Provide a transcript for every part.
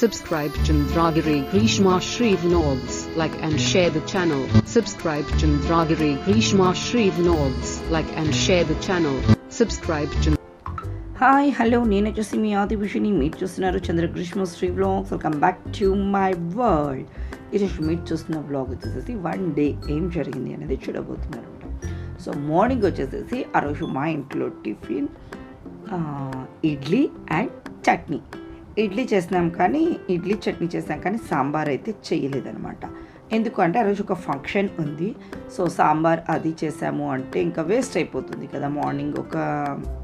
Subscribe Chandragiri Grishma Shri Vlogs. Like and share the channel. Subscribe Chandragiri Grishma Shri Vlogs. Like and share the channel. Subscribe hi hello నేను వచ్చేసి మీ ఆదిభూషిని. మీరు చూస్తున్నారు Chandra Greeshma Sri vlogs. Welcome back to my world. ఈరోజు మీరు చూస్తున్న vlog వచ్చేసి one day ఏం జరిగింది అనేది చూడబోతున్నారు. సో మార్నింగ్ వచ్చేసేసి ఆ రోజు మా ఇంట్లో టిఫిన్ ఇడ్లీ అండ్ చట్నీ. ఇడ్లీ చేసినాం కానీ ఇడ్లీ చట్నీ చేసాం కానీ సాంబార్ అయితే చేయలేదన్నమాట. ఎందుకంటే ఆ రోజు ఒక ఫంక్షన్ ఉంది. సో సాంబార్ అది చేసాము అంటే ఇంకా వేస్ట్ అయిపోతుంది కదా. మార్నింగ్ ఒక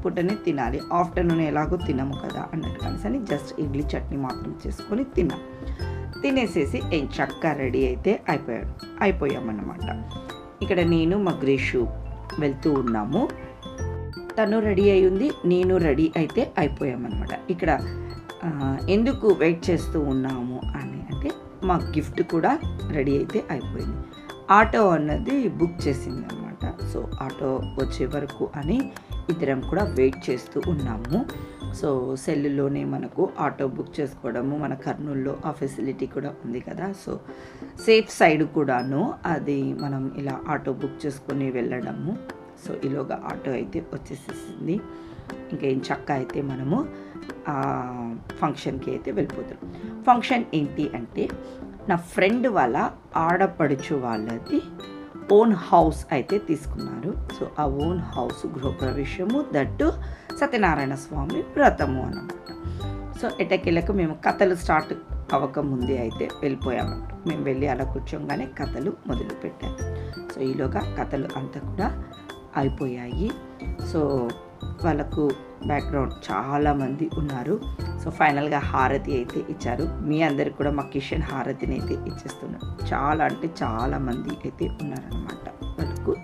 పూటనే తినాలి, ఆఫ్టర్నూన్ ఎలాగో తినము కదా అన్నట్టు కానీ జస్ట్ ఇడ్లీ చట్నీ మాత్రం చేసుకొని తినేసేసి చక్కగా రెడీ అయితే అయిపోయామన్నమాట. ఇక్కడ నేను మా గ్రీషు వెళ్తూ ఉన్నాము. తను రెడీ అయి ఉంది, నేను రెడీ అయితే అయిపోయామన్నమాట. ఇక్కడ ఎందుకు వెయిట్ చేస్తూ ఉన్నాము అని అంటే మా గిఫ్ట్ కూడా రెడీ అయితే అయిపోయింది. ఆటో అన్నది బుక్ చేసింది అనమాట. సో ఆటో వచ్చే వరకు అని ఇద్దరం కూడా వెయిట్ చేస్తూ ఉన్నాము. సో సెల్లులోనే మనకు ఆటో బుక్ చేసుకోవడము, మన కర్నూలులో ఆ ఫెసిలిటీ కూడా ఉంది కదా. సో సేఫ్ సైడ్ కూడాను అది మనం ఇలా ఆటో బుక్ చేసుకొని వెళ్ళడము. సో ఈలోగా ఆటో అయితే వచ్చేసేసింది. ఇంకేం చక్క అయితే మనము ఫంక్షన్కి అయితే వెళ్ళిపోతాం. ఫంక్షన్ ఏంటి అంటే నా ఫ్రెండ్ వాళ్ళ ఆడపడుచు వాళ్ళది ఓన్ హౌస్ అయితే తీసుకున్నారు. సో ఆ ఓన్ హౌస్ గృహప్రవేశము, దట్టు సత్యనారాయణ స్వామి వ్రతము అన్నమాట. సో ఎటకెళ్ళక మేము కథలు స్టార్ట్ అవ్వకముందే అయితే వెళ్ళిపోయామంట. మేము వెళ్ళి అలా కూర్చోగానే కథలు మొదలు పెట్టాము. సో ఈలోగా కథలు అంతా కూడా అయిపోయాయి. సో వాళ్ళకు బ్యాక్గ్రౌండ్ చాలామంది ఉన్నారు. సో ఫైనల్గా హారతి అయితే ఇచ్చారు. మీ అందరికి కూడా మా కిషన్ హారతిని అయితే ఇచ్చేస్తున్నారు. చాలా అంటే చాలామంది అయితే ఉన్నారనమాట వాళ్ళకు.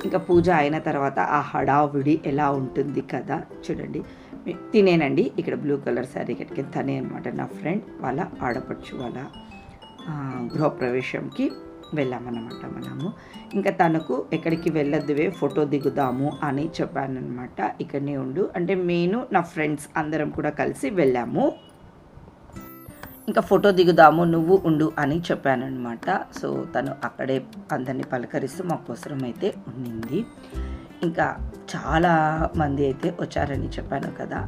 ఇంకా పూజ అయిన తర్వాత ఆ హడావుడి ఎలా ఉంటుంది కదా చూడండి. తినేనండి ఇక్కడ బ్లూ కలర్ శారీ కట్టుకుని తనే అనమాట నా ఫ్రెండ్ వాళ్ళ ఆడపడుచు వాళ్ళ గృహప్రవేశంకి వెళ్ళామన్నమాట మనము. ఇంకా తనకు ఎక్కడికి వెళ్ళొద్దువే ఫోటో దిగుదాము అని చెప్పానమాట. ఇక్కడనే ఉండు అంటే నేను నా ఫ్రెండ్స్ అందరం కూడా కలిసి వెళ్ళాము. ఇంకా ఫోటో దిగుదాము నువ్వు ఉండు అని చెప్పానమాట. సో తను అక్కడే అందరినీ పలకరిస్తూ మా కోసం అయితే ఉండింది. ఇంకా చాలా మంది అయితే వచ్చారని చెప్పాను కదా,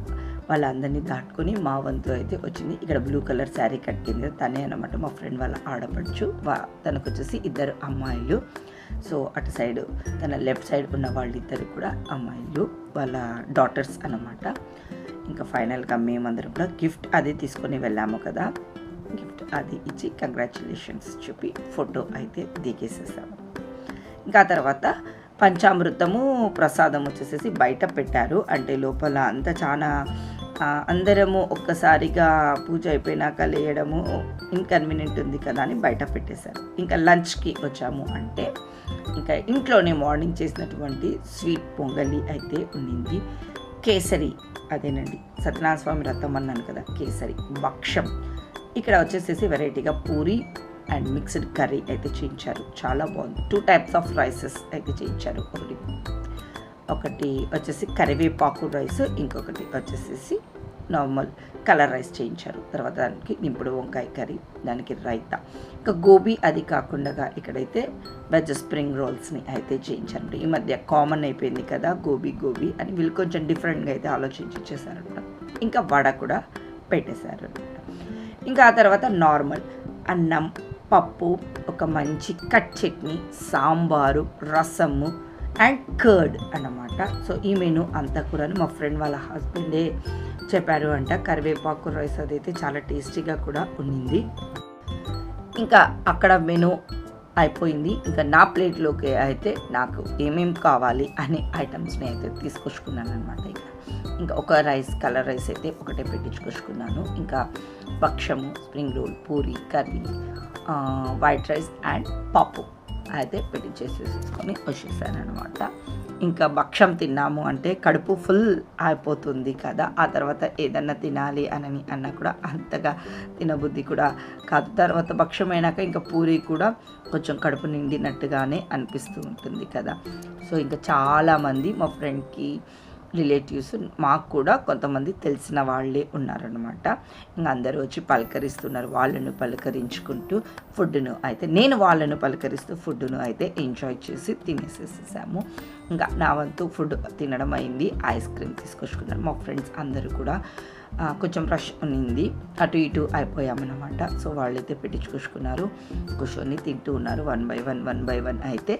వాళ్ళందరినీ దాటుకొని మా వంతు అయితే వచ్చింది. ఇక్కడ బ్లూ కలర్ శారీ కట్టింది తనే అనమాట మా ఫ్రెండ్ వాళ్ళ ఆడపడుచు. తనకు వచ్చేసి ఇద్దరు అమ్మాయిలు. సో అటు సైడ్ తన లెఫ్ట్ సైడ్ ఉన్న వాళ్ళిద్దరు కూడా అమ్మాయిలు, వాళ్ళ డాటర్స్ అన్నమాట. ఇంకా ఫైనల్గా మేమందరం కూడా గిఫ్ట్ అది తీసుకొని వెళ్ళాము కదా. గిఫ్ట్ అది ఇచ్చి కంగ్రాచులేషన్స్ చెప్పి ఫోటో అయితే దిగేసేసాము. ఇంకా తర్వాత పంచామృతము ప్రసాదం వచ్చేసేసి బయట పెట్టారు. అంటే లోపల అంతా చాలా అందరము ఒక్కసారిగా పూజ అయిపోయినాక లేయడము ఇన్కన్వీనియంట్ ఉంది కదా అని బయట పెట్టేశారు. ఇంకా లంచ్కి వచ్చాము అంటే ఇంకా ఇంట్లోనే మార్నింగ్ చేసినటువంటి స్వీట్ పొంగలి అయితే ఉండింది. కేసరి అదేనండి సత్యనారాయణ స్వామి వ్రతం అన్నాను కదా, కేసరి భక్షం. ఇక్కడ వచ్చేసేసి వెరైటీగా పూరి అండ్ మిక్స్డ్ కర్రీ అయితే చేయించారు. చాలా బాగుంది. 2 టైప్స్ ఆఫ్ రైసెస్ అయితే చేయించారు. ఒకటి వచ్చేసి కరివేపాకు రైస్, ఇంకొకటి వచ్చేసేసి నార్మల్ కలర్ రైస్ చేయించారు. తర్వాత దానికి నింపుడు వంకాయ కర్రీ, దానికి రైతా, ఇంకా గోబీ అది కాకుండా ఇక్కడైతే వెజ్ స్ప్రింగ్ రోల్స్ని అయితే చేయించారు. ఈ మధ్య కామన్ అయిపోయింది కదా గోబీ అని, వీళ్ళు కొంచెం డిఫరెంట్గా అయితే ఆలోచించి చేశారనమాట. ఇంకా వడ కూడా పెట్టేశారు అనమాట. ఇంకా ఆ తర్వాత నార్మల్ అన్నం, పప్పు, ఒక మంచి కట్ చట్నీ, సాంబారు, రసము అండ్ కర్డ్ అన్నమాట. సో ఈ మెనూ అంతా కూడా మా ఫ్రెండ్ వాళ్ళ హస్బెండే చెప్పారు అంట. కరివేపాకు రైస్ అదైతే చాలా టేస్టీగా కూడా ఉండింది. ఇంకా అక్కడ మెనూ అయిపోయింది. ఇంకా నా ప్లేట్లోకి అయితే నాకు ఏమేమి కావాలి అనే ఐటమ్స్ని అయితే తీసుకొచ్చుకున్నాను అనమాట. ఇంకా ఒక రైస్ కలర్ రైస్ అయితే ఒకటే పెట్టించుకొచ్చుకున్నాను. ఇంకా భక్షము, spring roll, puri, curry, white rice and పప్పు అయితే పెట్టించేసేసుకొని వచ్చేసాను అనమాట. ఇంకా భక్షం తిన్నాము అంటే కడుపు ఫుల్ అయిపోతుంది కదా. ఆ తర్వాత ఏదన్నా తినాలి అని అన్నా కూడా అంతగా తినబుద్ధి కూడా కాదు. తర్వాత భక్షం అయినాక ఇంకా పూరి కూడా కొంచెం కడుపు నిండినట్టుగానే అనిపిస్తూ ఉంటుంది కదా. సో ఇంకా చాలామంది మా ఫ్రెండ్కి రిలేటివ్స్ మాకు కూడా కొంతమంది తెలిసిన వాళ్ళే ఉన్నారనమాట. ఇంకా అందరూ వచ్చి పలకరిస్తున్నారు. వాళ్ళను పలకరించుకుంటూ ఫుడ్ను అయితే నేను వాళ్ళను పలకరిస్తూ ఫుడ్ను అయితే ఎంజాయ్ చేసి తినేసేసాము. ఇంకా నా వంతు ఫుడ్ తినడం అయింది. ఐస్ క్రీమ్ తీసుకొచ్చుకున్నాను. మా ఫ్రెండ్స్ అందరూ కూడా కొంచెం రష్ ఉన్నింది, అటు ఇటు అయిపోయామన్నమాట. సో వాళ్ళైతే పెట్టించుకొచ్చుకున్నారు, కూర్చొని తింటూ ఉన్నారు. వన్ బై వన్ అయితే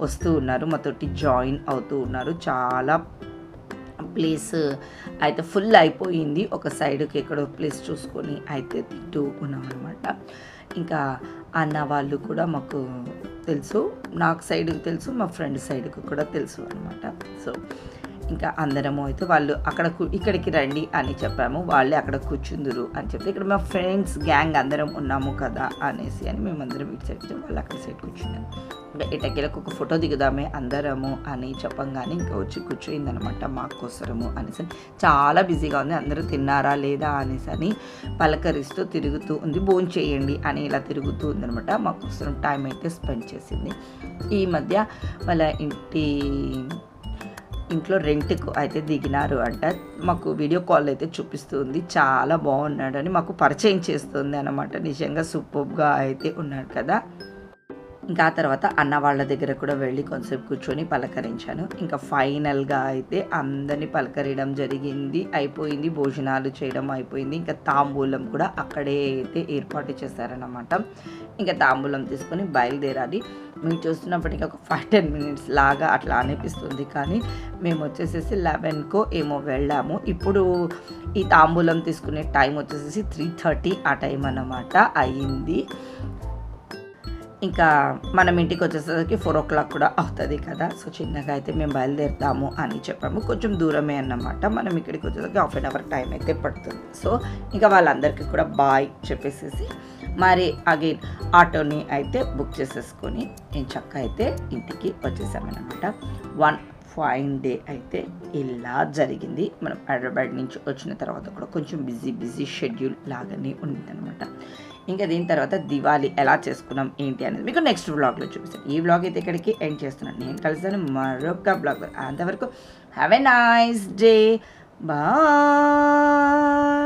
వస్తూ ఉన్నారు, మాతోటి జాయిన్ అవుతూ ఉన్నారు. చాలా ప్లేస్ అయితే ఫుల్ అయిపోయింది. ఒక సైడ్కి ఎక్కడో ప్లేస్ చూసుకొని అయితే తింటూ ఉన్నాం అనమాట. ఇంకా అన్న వాళ్ళు కూడా మాకు తెలుసు, నాకు సైడ్కి తెలుసు, మా ఫ్రెండ్ సైడ్కి కూడా తెలుసు అనమాట. సో ఇంకా అందరము అయితే వాళ్ళు అక్కడ ఇక్కడికి రండి అని చెప్పాము, వాళ్ళే అక్కడ కూర్చుందురు అని చెప్పి ఇక్కడ మా ఫ్రెండ్స్ గ్యాంగ్ అందరం ఉన్నాము కదా అనేసి అని మేమందరం ఇటు సైడ్ వాళ్ళు అక్కడ సైడ్ కూర్చున్నాము. ఇంకా ఇటకేలకు ఒక ఫోటో దిగుదామే అందరము అని చెప్పంగానే ఇంకా వచ్చి కూర్చోయిందనమాట మాకోసరము అనేసి. చాలా బిజీగా ఉంది, అందరూ తిన్నారా లేదా అనేసి అని పలకరిస్తూ తిరుగుతూ ఉంది. భోజనం చేయండి అని ఇలా తిరుగుతూ ఉందనమాట. మాకోసరం టైం అయితే స్పెండ్ చేసింది. ఈ మధ్య వాళ్ళ ఇంట్లో రెంట్కు అయితే దిగినారు అంట. మాకు వీడియో కాల్ అయితే చూపిస్తుంది, చాలా బాగున్నాడని మాకు పరిచయం చేస్తుంది అనమాట. నిజంగా సూపర్గా అయితే ఉన్నాడు కదా. ఇంకా ఆ తర్వాత అన్న వాళ్ళ దగ్గర కూడా వెళ్ళి కొంతసేపు కూర్చొని పలకరించాను. ఇంకా ఫైనల్గా అయితే అందరినీ పలకరించడం జరిగింది, అయిపోయింది. భోజనాలు చేయడం అయిపోయింది. ఇంకా తాంబూలం కూడా అక్కడే అయితే ఏర్పాటు చేశారన్నమాట. ఇంకా తాంబూలం తీసుకొని బయలుదేరాలి. మీరు చూస్తున్నప్పటికీ ఒక 5-10 మినిట్స్ లాగా అట్లా అనిపిస్తుంది, కానీ మేము వచ్చేసేసి 11కో ఏమో వెళ్ళాము. ఇప్పుడు ఈ తాంబూలం తీసుకునే టైం వచ్చేసేసి 3:30 ఆ టైం అన్నమాట అయ్యింది. ఇంకా మనం ఇంటికి వచ్చేసరికి 4 o'clock కూడా అవుతుంది కదా. సో చిన్నగా అయితే మేము బయలుదేరుతాము అని చెప్పాము. కొంచెం దూరమే అన్నమాట, మనం ఇక్కడికి వచ్చేసరికి 1/2 hour టైం అయితే పడుతుంది. సో ఇంకా వాళ్ళందరికీ కూడా బాయ్ చెప్పేసేసి మరి అగైన్ ఆటోని అయితే బుక్ చేసేసుకొని నేను చక్కగా అయితే ఇంటికి వచ్చేసామన్నమాట. 1 ఫైన్ డే అయితే ఇలా జరిగింది. మనం హైదరాబాద్ నుంచి వచ్చిన తర్వాత కూడా కొంచెం బిజీ షెడ్యూల్ లాగానే ఉండిందనమాట. ఇంకా దీని తర్వాత దివాళీ ఎలా చేసుకున్నాం ఏంటి అనేది మీకు నెక్స్ట్ వ్లాగ్లో చూపిస్తాను. ఈ వ్లాగ్ అయితే ఇక్కడికి ఎండ్ చేస్తున్నాను. నేను కలుస్తాను మరొక వ్లాగ్. అంతవరకు have a nice day, bye.